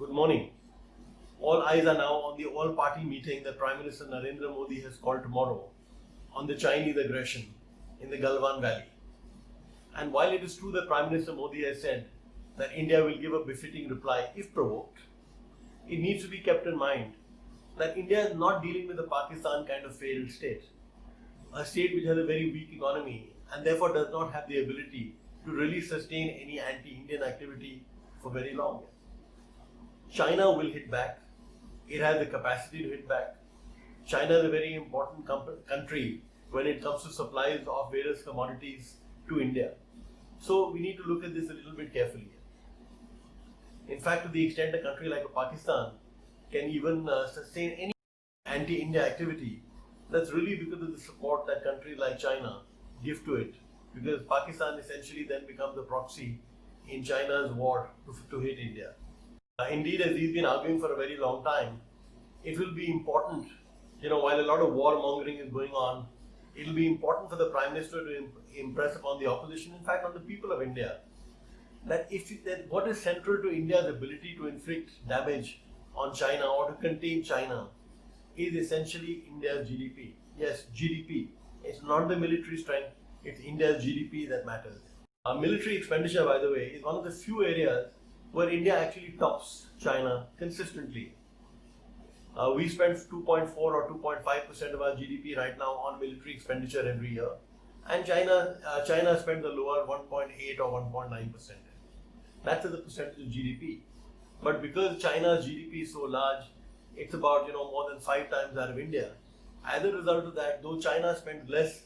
Good morning. All eyes are now on the all-party meeting that Prime Minister Narendra Modi has called tomorrow on the Chinese aggression in the Galwan Valley. And while it is true that Prime Minister Modi has said that India will give a befitting reply if provoked, it needs to be kept in mind that India is not dealing with a Pakistan kind of failed state, a state which has a very weak economy and therefore does not have the ability to really sustain any anti-Indian activity for very long. China will hit back. It has the capacity to hit back. China is a very important country when it comes to supplies of various commodities to India. So we need to look at this a little bit carefully. In fact, to the extent a country like Pakistan can even sustain any anti-India activity, that's really because of the support that countries like China give to it. Because Pakistan essentially then becomes the proxy in China's war to hit India. Indeed, as he's been arguing for a very long time, it will be important, while a lot of warmongering is going on, it will be important for the Prime Minister to impress upon the opposition, in fact on the people of India, that what is central to India's ability to inflict damage on China or to contain China is essentially India's GDP. Yes, GDP. It's not the military strength, it's India's GDP that matters. Military expenditure, by the way, is one of the few areas where India actually tops China consistently. We spend 2.4 or 2.5% of our GDP right now on military expenditure every year, and China spends a lower 1.8 or 1.9%. That's as a percentage of GDP. But because China's GDP is so large, it's about more than 5 times that of India. As a result of that, though China spends less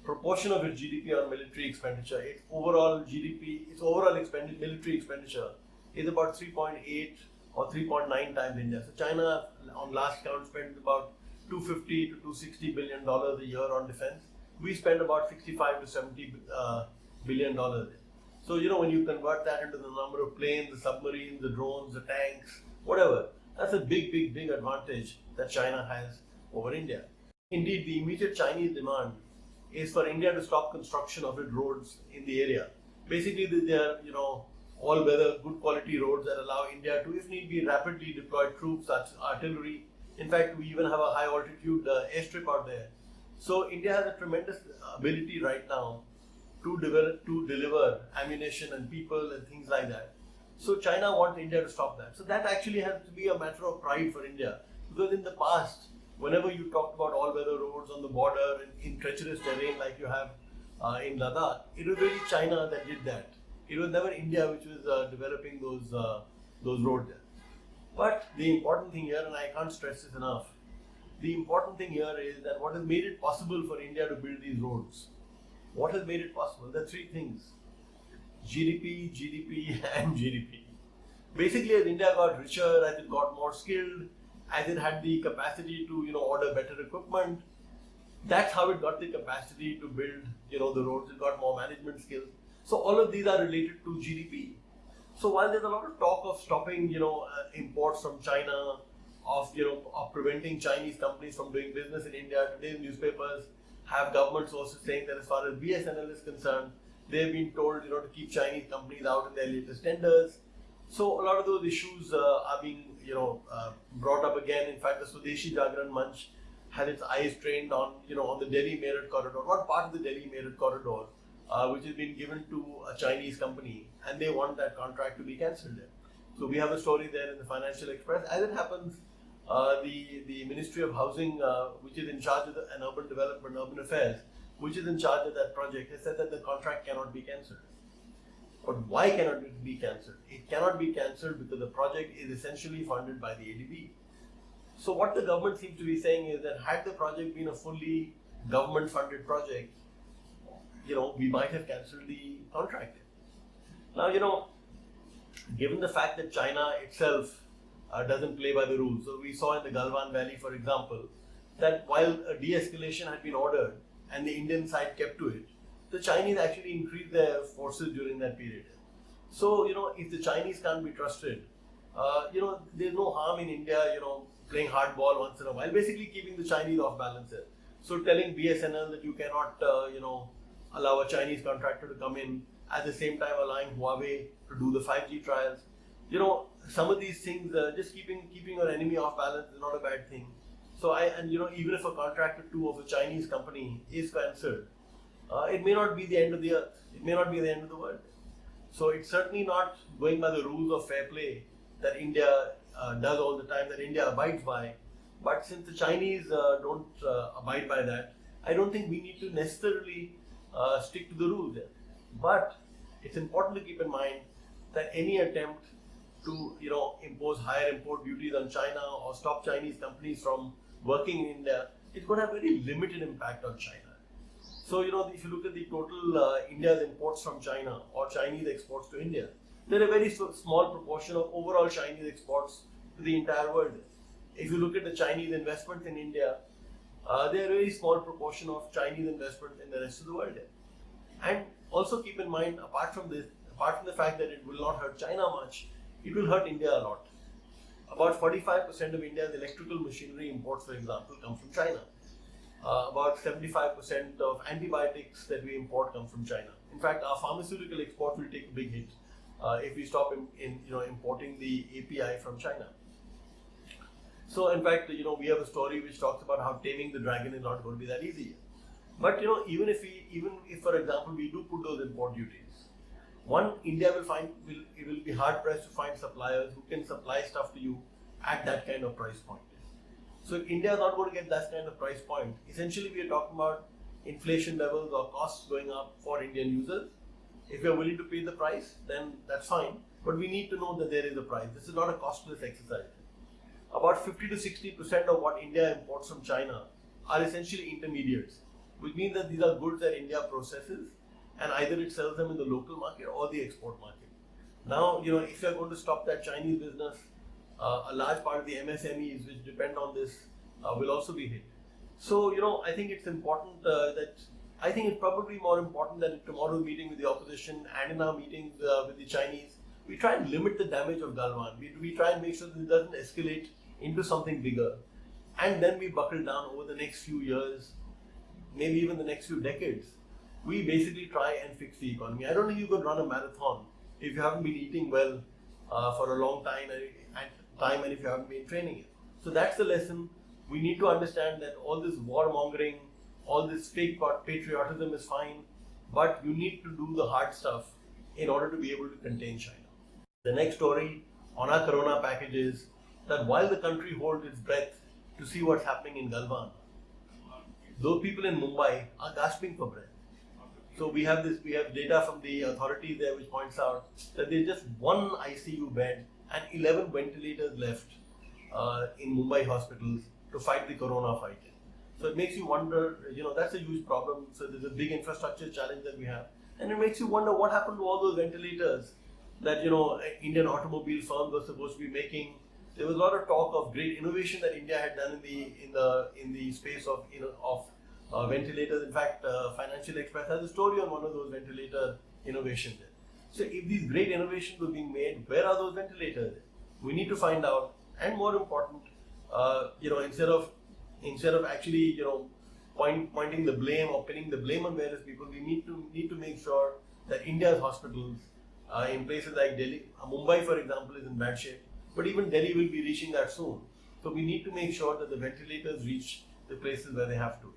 proportion of its GDP on military expenditure, its overall military expenditure is about 3.8 or 3.9 times India. So China, on last count, spends about $250 to $260 billion a year on defense. We spend about 65 to 70 billion dollars. So when you convert that into the number of planes, the submarines, the drones, the tanks, whatever, that's a big advantage that China has over India. Indeed, the immediate Chinese demand is for India to stop construction of its roads in the area. Basically, they are all-weather, good quality roads that allow India to, if need be, rapidly deploy troops, such artillery. In fact, we even have a high-altitude airstrip out there. So India has a tremendous ability right now to deliver ammunition and people and things like that. So China wants India to stop that. So that actually has to be a matter of pride for India, because in the past, whenever you talked about all-weather roads on the border in treacherous terrain like you have in Ladakh, it was really China that did that. It was never India which was developing those roads there. But the important thing here, and I can't stress this enough, the important thing here is that what has made it possible for India to build these roads? What has made it possible? There are 3 things: GDP, GDP, and GDP. Basically, as India got richer, as it got more skilled, as it had the capacity to order better equipment, that's how it got the capacity to build the roads. It got more management skills. So all of these are related to GDP. So while there's a lot of talk of stopping, imports from China, of preventing Chinese companies from doing business in India, today's newspapers have government sources saying that as far as BSNL is concerned, they've been told, to keep Chinese companies out in their latest tenders. So a lot of those issues are being, brought up again. In fact, the Swadeshi Jagran Manch had its eyes trained on, on the Delhi-Meerut corridor, one part of the Delhi-Meerut corridor, which has been given to a Chinese company, and they want that contract to be cancelled. So we have a story there in the Financial Express. As it happens, the Ministry of Housing, which is in charge of and Urban Development, Urban Affairs, which is in charge of that project, has said that the contract cannot be cancelled. But why cannot it be cancelled? It cannot be cancelled because the project is essentially funded by the ADB. So what the government seems to be saying is that had the project been a fully government-funded project, we might have cancelled the contract. Now, given the fact that China itself doesn't play by the rules, so we saw in the Galwan Valley, for example, that while a de-escalation had been ordered and the Indian side kept to it, the Chinese actually increased their forces during that period. So, if the Chinese can't be trusted, there's no harm in India, playing hardball once in a while, basically keeping the Chinese off balance there. So telling BSNL that you cannot, allow a Chinese contractor to come in, at the same time allowing Huawei to do the 5G trials. some of these things, just keeping your enemy off balance is not a bad thing. So even if a contractor two of a Chinese company is cancelled, it may not be the end of the earth. It may not be the end of the world. So it's certainly not going by the rules of fair play that India does all the time, that India abides by. But since the Chinese don't abide by that, I don't think we need to necessarily stick to the rules there. But it's important to keep in mind that any attempt to impose higher import duties on China or stop Chinese companies from working in India, it's going to have very limited impact on China. So if you look at the total India's imports from China or Chinese exports to India, they're a very small proportion of overall Chinese exports to the entire world. If you look at the Chinese investments in India, they're a very small proportion of Chinese investments in the rest of the world. And also keep in mind, apart from the fact that it will not hurt China much, it will hurt India a lot. About 45% of India's electrical machinery imports, for example, come from China. About 75% of antibiotics that we import come from China. In fact, our pharmaceutical exports will take a big hit if we stop importing the API from China. So, in fact, we have a story which talks about how taming the dragon is not going to be that easy. But even if for example we do put those import duties, India will be hard pressed to find suppliers who can supply stuff to you at that kind of price point. So if India is not going to get that kind of price point, essentially we are talking about inflation levels or costs going up for Indian users. If you are willing to pay the price, then that's fine. But we need to know that there is a price. This is not a costless exercise. About 50 to 60% of what India imports from China are essentially intermediates, which means that these are goods that India processes and either it sells them in the local market or the export market. Now, if you are going to stop that Chinese business, a large part of the MSMEs which depend on this will also be hit. So, I think it's important I think it's probably more important that in tomorrow's meeting with the opposition and in our meetings with the Chinese, we try and limit the damage of Galwan. We try and make sure that it doesn't escalate into something bigger. And then we buckle down over the next few years, maybe even the next few decades. We basically try and fix the economy. I don't think you could run a marathon if you haven't been eating well for a long time and if you haven't been training it. So that's the lesson. We need to understand that all this warmongering, all this fake patriotism is fine, but you need to do the hard stuff in order to be able to contain China. The next story on our Corona package is that while the country holds its breath to see what's happening in Galwan, those people in Mumbai are gasping for breath. So we have data from the authorities there which points out that there's just one ICU bed and 11 ventilators left in Mumbai hospitals to fight the Corona fight. So it makes you wonder, that's a huge problem. So there's a big infrastructure challenge that we have. And it makes you wonder what happened to all those ventilators that, Indian automobile firms were supposed to be making. There was a lot of talk of great innovation that India had done in the space of ventilators. In fact, Financial Express has a story on one of those ventilator innovations. So if these great innovations were being made, where are those ventilators? We need to find out. And more important, instead of actually pointing the blame or pinning the blame on various people, we need to make sure that India's hospitals in places like Delhi, Mumbai for example is in bad shape, but even Delhi will be reaching that soon. So we need to make sure that the ventilators reach the places where they have to.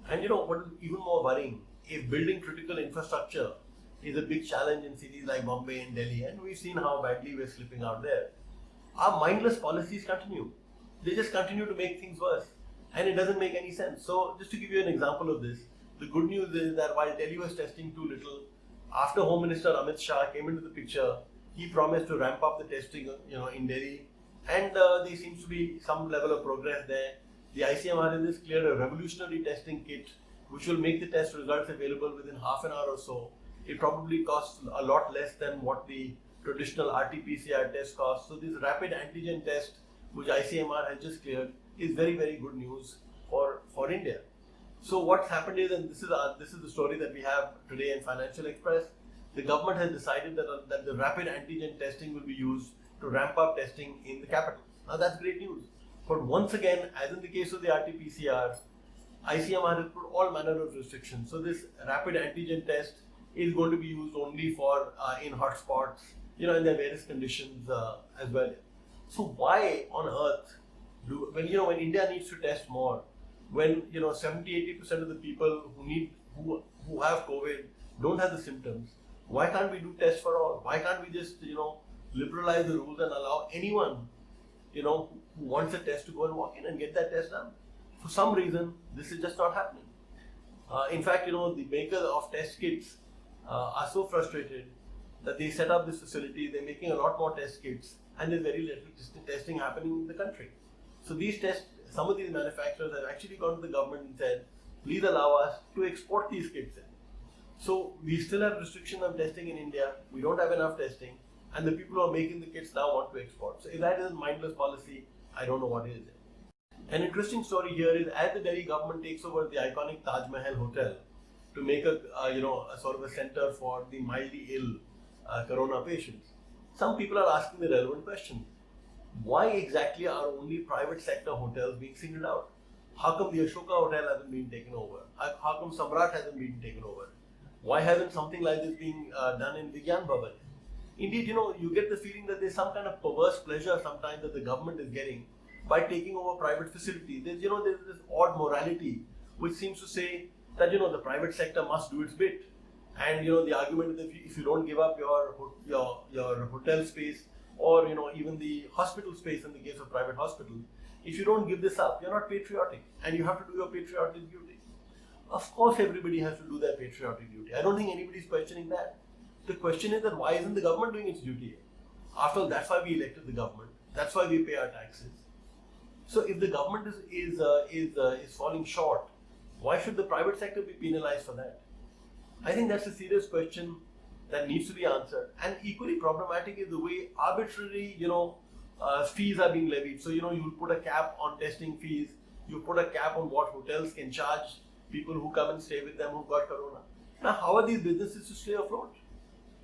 And what is even more worrying, if building critical infrastructure is a big challenge in cities like Bombay and Delhi, and we've seen how badly we're slipping out there, our mindless policies continue. They just continue to make things worse, and it doesn't make any sense. So just to give you an example of this, the good news is that while Delhi was testing too little, after Home Minister Amit Shah came into the picture, he promised to ramp up the testing, in Delhi, and there seems to be some level of progress there. The ICMR has just cleared a revolutionary testing kit, which will make the test results available within half an hour or so. It probably costs a lot less than what the traditional RT-PCR test costs. So this rapid antigen test, which ICMR has just cleared, is very, very good news for India. So what's happened is, and this is the story that we have today in Financial Express, the government has decided that the rapid antigen testing will be used to ramp up testing in the capital. Now that's great news. But once again, as in the case of the RT-PCR, ICMR has put all manner of restrictions. So this rapid antigen test is going to be used only for in hotspots and there are various conditions as well. So why on earth when India needs to test more, when 70-80% of the people who have COVID don't have the symptoms, why can't we do tests for all? Why can't we just liberalize the rules and allow anyone who wants a test to go and walk in and get that test done? For some reason, this is just not happening. In fact, the makers of test kits are so frustrated that they set up this facility. They're making a lot more test kits, and there's very little testing happening in the country. So some of these manufacturers have actually gone to the government and said, please allow us to export these kits in. So we still have restriction on testing in India. We don't have enough testing, and the people who are making the kits now want to export. So if that is a mindless policy, I don't know what is. An interesting story here is, as the Delhi government takes over the iconic Taj Mahal Hotel to make a sort of a center for the mildly ill corona patients, some people are asking the relevant question: why exactly are only private sector hotels being singled out? How come the Ashoka Hotel hasn't been taken over? How come Samrat hasn't been taken over? Why hasn't something like this being done in Vigyan Bhavan? Indeed, you get the feeling that there's some kind of perverse pleasure sometimes that the government is getting by taking over private facilities. There's this odd morality which seems to say that the private sector must do its bit, and the argument is that if you don't give up your hotel space, or even the hospital space in the case of private hospitals, if you don't give this up, you're not patriotic, and you have to do your patriotic duty. Of course, everybody has to do their patriotic duty. I don't think anybody's questioning that. The question is that why isn't the government doing its duty? After all, that's why we elected the government. That's why we pay our taxes. So if the government is falling short, why should the private sector be penalized for that? I think that's a serious question that needs to be answered. And equally problematic is the way arbitrary, fees are being levied. So, you put a cap on testing fees, you put a cap on what hotels can charge people who come and stay with them who've got corona. Now, how are these businesses to stay afloat?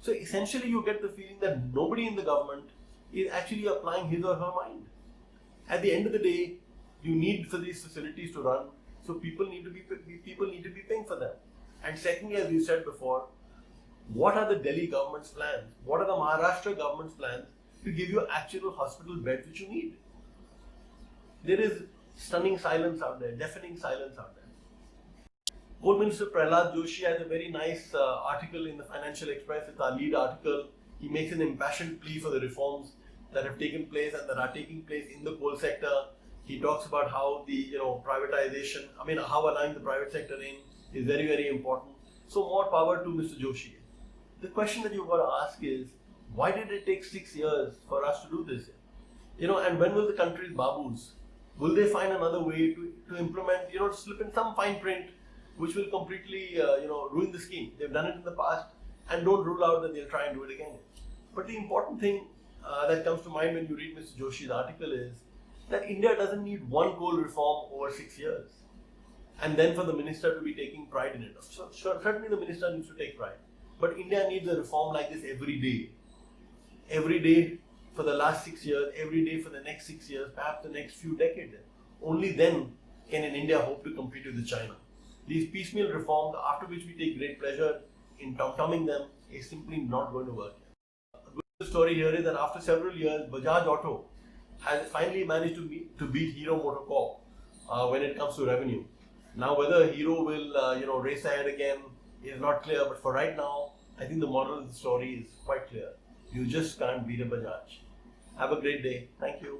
So essentially, you get the feeling that nobody in the government is actually applying his or her mind. At the end of the day, you need for these facilities to run, so people need to be paying for them. And secondly, as we said before, what are the Delhi government's plans? What are the Maharashtra government's plans to give you actual hospital beds which you need? There is stunning silence out there, deafening silence out there. Coal Minister Prahlad Joshi has a very nice article in the Financial Express. It's our lead article. He makes an impassioned plea for the reforms that have taken place and that are taking place in the coal sector. He talks about how the privatization, how allowing the private sector in is very, very important. So more power to Mr. Joshi. The question that you've got to ask is, why did it take 6 years for us to do this? And when will the country's babus, will they find another way to implement, to slip in some fine print which will completely, ruin the scheme? They've done it in the past, and don't rule out that they'll try and do it again. But the important thing that comes to mind when you read Mr. Joshi's article is that India doesn't need one coal reform over 6 years, and then for the minister to be taking pride in it. So certainly the minister needs to take pride, but India needs a reform like this every day. Every day for the last 6 years, every day for the next 6 years, perhaps the next few decades. Only then can in India hope to compete with China. These piecemeal reforms, after which we take great pleasure in tom-tomming them, is simply not going to work. A good story here is that after several years, Bajaj Auto has finally managed to beat Hero MotoCorp when it comes to revenue. Now, whether Hero will race ahead again is not clear, but for right now, I think the moral of the story is quite clear. You just can't beat a Bajaj. Have a great day. Thank you.